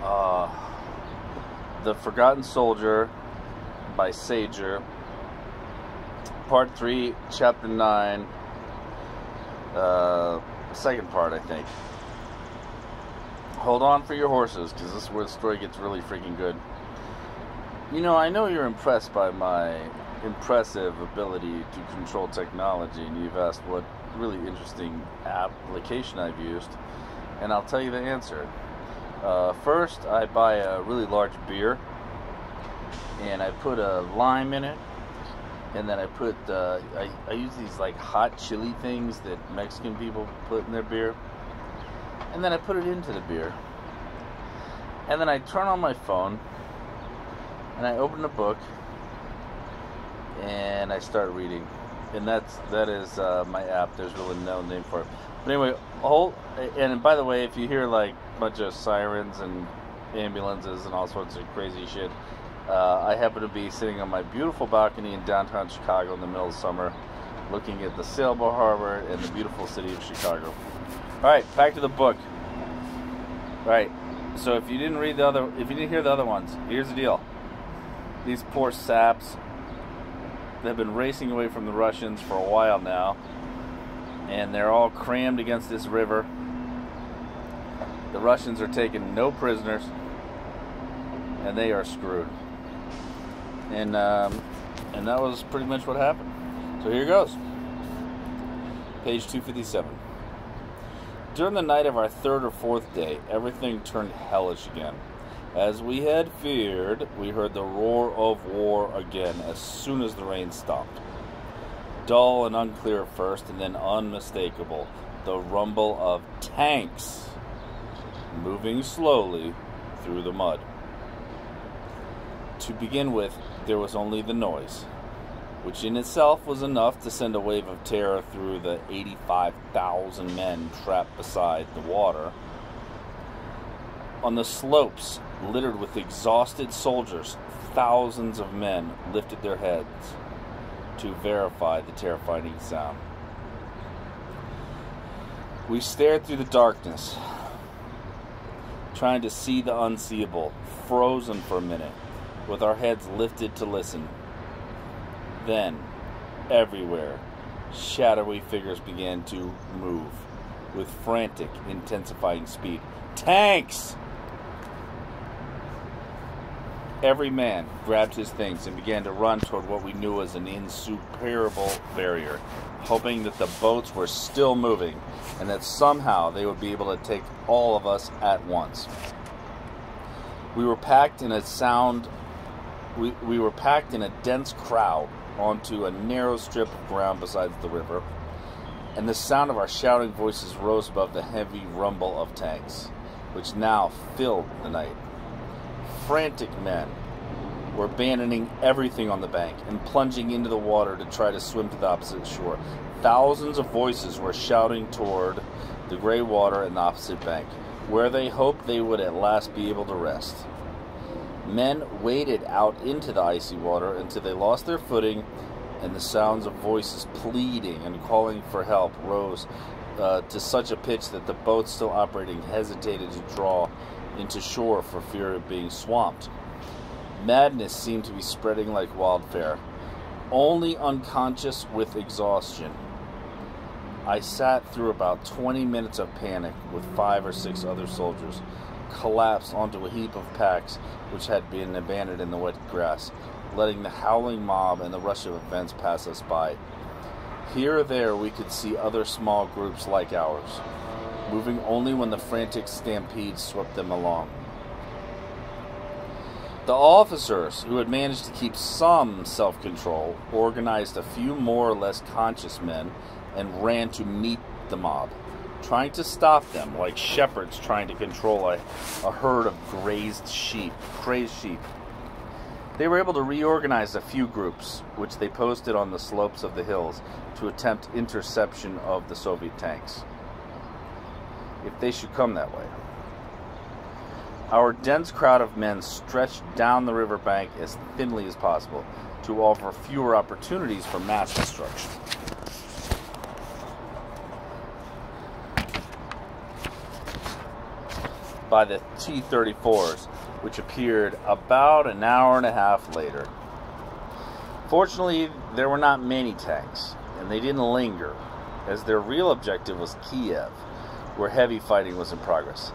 Uh, The Forgotten Soldier by Sajer, Part 3, Chapter 9, second part, I think. Hold on for your horses, because this is where the story gets really freaking good. You know, I know you're impressed by my impressive ability to control technology, and you've asked what really interesting application I've used, and I'll tell you the answer. First, I buy a really large beer, and I put a lime in it, and then I put, I use these like hot chili things that Mexican people put in their beer, and then I put it into the beer, and then I turn on my phone, and I open a book, and I start reading, and that is my app. There's really no name for it. But anyway, and by the way, if you hear like a bunch of sirens and ambulances and all sorts of crazy shit, I happen to be sitting on my beautiful balcony in downtown Chicago in the middle of summer, looking at the sailboat harbor and the beautiful city of Chicago. All right, back to the book. All right, so if you didn't hear the other ones, here's the deal. These poor saps, they've been racing away from the Russians for a while now, and they're all crammed against this river. The Russians are taking no prisoners, and they are screwed. And that was pretty much what happened. So here goes. Page 257. During the night of our third or fourth day, everything turned hellish again. As we had feared, we heard the roar of war again as soon as the rain stopped. Dull and unclear at first, and then unmistakable, the rumble of tanks moving slowly through the mud. To begin with, there was only the noise, which in itself was enough to send a wave of terror through the 85,000 men trapped beside the water. On the slopes, littered with exhausted soldiers, thousands of men lifted their heads to verify the terrifying sound. We stared through the darkness, trying to see the unseeable, frozen for a minute, with our heads lifted to listen. Then, everywhere, shadowy figures began to move with frantic, intensifying speed. Tanks! Every man grabbed his things and began to run toward what we knew was an insuperable barrier, hoping that the boats were still moving and that somehow they would be able to take all of us at once. We were packed in a dense crowd onto a narrow strip of ground beside the river, and the sound of our shouting voices rose above the heavy rumble of tanks, which now filled the night. Frantic men were abandoning everything on the bank and plunging into the water to try to swim to the opposite shore. Thousands of voices were shouting toward the gray water and the opposite bank, where they hoped they would at last be able to rest. Men waded out into the icy water until they lost their footing, and the sounds of voices pleading and calling for help rose to such a pitch that the boats still operating hesitated to draw into shore for fear of being swamped. Madness seemed to be spreading like wildfire. Only unconscious with exhaustion, I sat through about 20 minutes of panic with 5 or 6 other soldiers, collapsed onto a heap of packs which had been abandoned in the wet grass, letting the howling mob and the rush of events pass us by. Here or there we could see other small groups like ours, moving only when the frantic stampede swept them along. The officers, who had managed to keep some self-control, organized a few more or less conscious men and ran to meet the mob, trying to stop them like shepherds trying to control a herd of crazed sheep. They were able to reorganize a few groups, which they posted on the slopes of the hills to attempt interception of the Soviet tanks, if they should come that way. Our dense crowd of men stretched down the riverbank as thinly as possible to offer fewer opportunities for mass destruction. by the T-34s, which appeared about an hour and a half later. Fortunately, there were not many tanks, and they didn't linger, as their real objective was Kiev, where heavy fighting was in progress.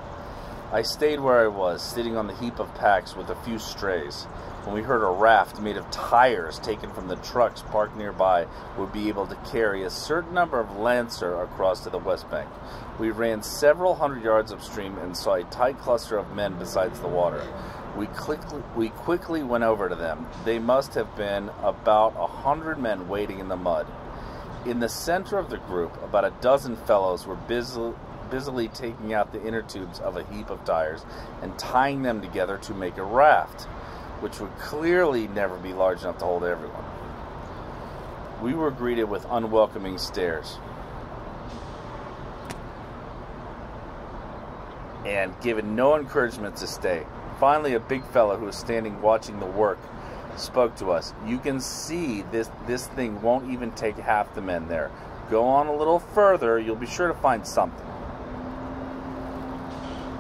I stayed where I was, sitting on the heap of packs with a few strays, when we heard a raft made of tires taken from the trucks parked nearby would be able to carry a certain number of Lancer across to the west bank. We ran several hundred yards upstream and saw a tight cluster of men beside the water. We quickly went over to them. They must have been about 100 men waiting in the mud. In the center of the group, about a dozen fellows were busily taking out the inner tubes of a heap of tires and tying them together to make a raft, which would clearly never be large enough to hold everyone. We were greeted with unwelcoming stares and given no encouragement to stay. Finally, a big fellow who was standing watching the work spoke to us. "You can see this thing won't even take half the men there. Go on a little further, you'll be sure to find something."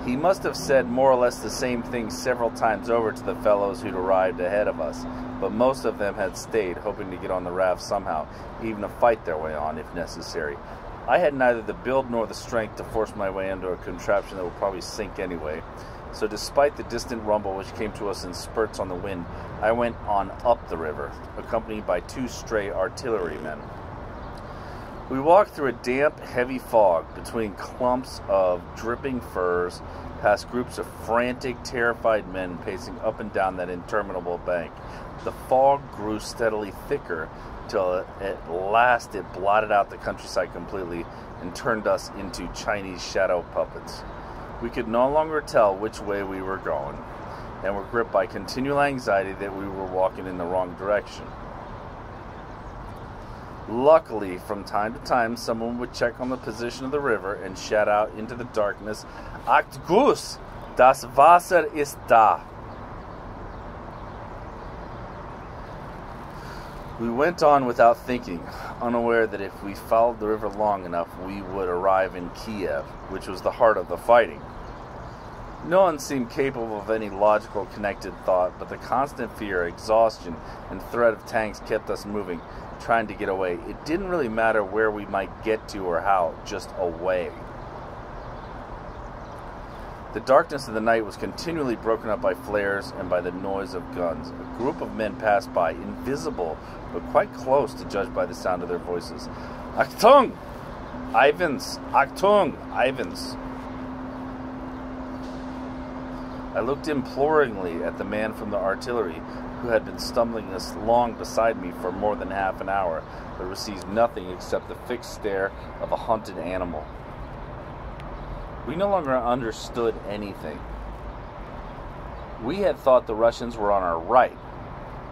He must have said more or less the same thing several times over to the fellows who'd arrived ahead of us, but most of them had stayed, hoping to get on the raft somehow, even to fight their way on if necessary. I had neither the build nor the strength to force my way into a contraption that would probably sink anyway, so despite the distant rumble which came to us in spurts on the wind, I went on up the river, accompanied by 2 stray artillerymen. We walked through a damp, heavy fog between clumps of dripping firs, past groups of frantic, terrified men pacing up and down that interminable bank. The fog grew steadily thicker till at last it blotted out the countryside completely and turned us into Chinese shadow puppets. We could no longer tell which way we were going, and were gripped by continual anxiety that we were walking in the wrong direction. Luckily, from time to time, someone would check on the position of the river and shout out into the darkness, "Acht Guss, das Wasser ist da." We went on without thinking, unaware that if we followed the river long enough, we would arrive in Kiev, which was the heart of the fighting. No one seemed capable of any logical connected thought, but the constant fear, exhaustion, and threat of tanks kept us moving, trying to get away. It didn't really matter where we might get to or how, just away. The darkness of the night was continually broken up by flares and by the noise of guns. A group of men passed by, invisible, but quite close to judge by the sound of their voices. "Achtung! Ivans! Achtung! Ivans!" I looked imploringly at the man from the artillery, who had been stumbling along beside me for more than half an hour, but received nothing except the fixed stare of a hunted animal. We no longer understood anything. We had thought the Russians were on our right,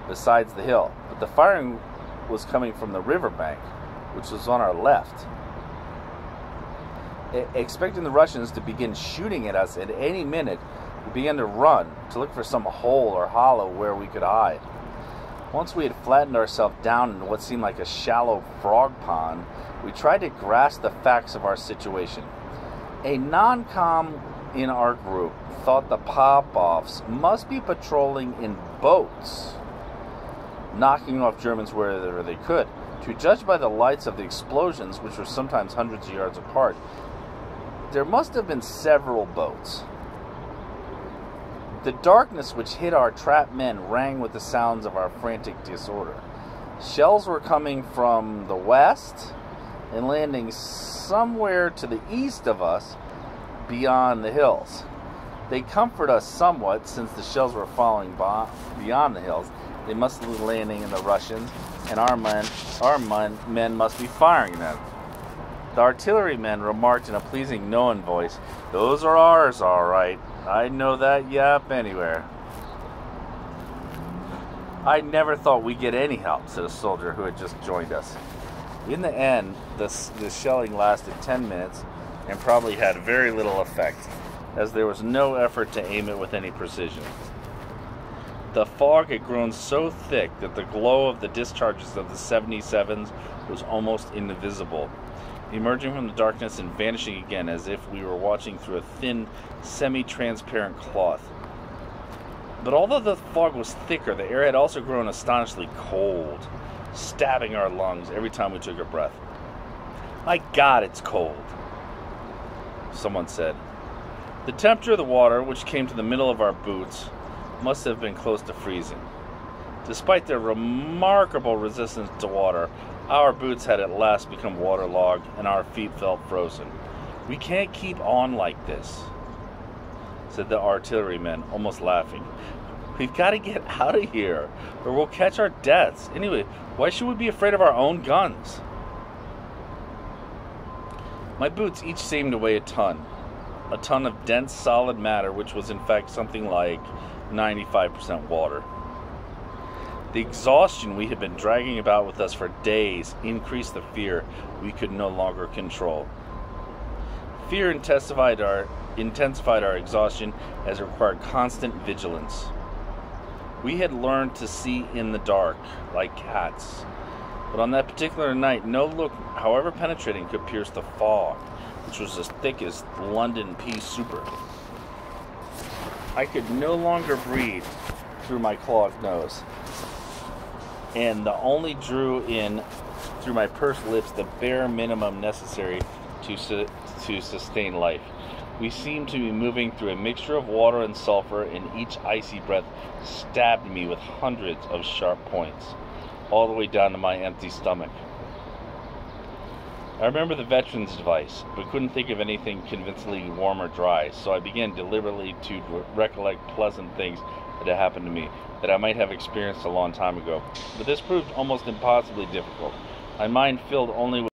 besides the hill, but the firing was coming from the riverbank, which was on our left. Expecting the Russians to begin shooting at us at any minute, we began to run, to look for some hole or hollow where we could hide. Once we had flattened ourselves down into what seemed like a shallow frog pond, we tried to grasp the facts of our situation. A non-com in our group thought the Popovs must be patrolling in boats, knocking off Germans wherever they could. To judge by the lights of the explosions, which were sometimes hundreds of yards apart, there must have been several boats. The darkness which hid our trapped men rang with the sounds of our frantic disorder. Shells were coming from the west and landing somewhere to the east of us beyond the hills. They comfort us somewhat, since the shells were falling beyond the hills. They must be landing in the Russians, and our men must be firing them. The artillerymen remarked in a pleasing knowing voice, "Those are ours, all right. I'd know that yap anywhere." "I never thought we'd get any help," said a soldier who had just joined us. In the end, the shelling lasted 10 minutes and probably had very little effect, as there was no effort to aim it with any precision. The fog had grown so thick that the glow of the discharges of the 77s was almost invisible, emerging from the darkness and vanishing again as if we were watching through a thin, semi-transparent cloth. But although the fog was thicker, the air had also grown astonishingly cold, stabbing our lungs every time we took a breath. "My God, it's cold," someone said. The temperature of the water, which came to the middle of our boots, must have been close to freezing. Despite their remarkable resistance to water, our boots had at last become waterlogged and our feet felt frozen. "We can't keep on like this," said the artilleryman, almost laughing. "We've got to get out of here, or we'll catch our deaths. Anyway, why should we be afraid of our own guns?" My boots each seemed to weigh a ton of dense, solid matter, which was in fact something like 95% water. The exhaustion we had been dragging about with us for days increased the fear we could no longer control. Fear intensified our exhaustion as it required constant vigilance. We had learned to see in the dark, like cats. But on that particular night, no look, however penetrating, could pierce the fog, which was as thick as London pea soup. I could no longer breathe through my clogged nose, and only drew in through my pursed lips the bare minimum necessary to sustain life. We seemed to be moving through a mixture of water and sulfur, and each icy breath stabbed me with hundreds of sharp points, all the way down to my empty stomach. I remember the veteran's advice, but couldn't think of anything convincingly warm or dry, so I began deliberately to recollect pleasant things that had happened to me, that I might have experienced a long time ago. But this proved almost impossibly difficult. My mind filled only with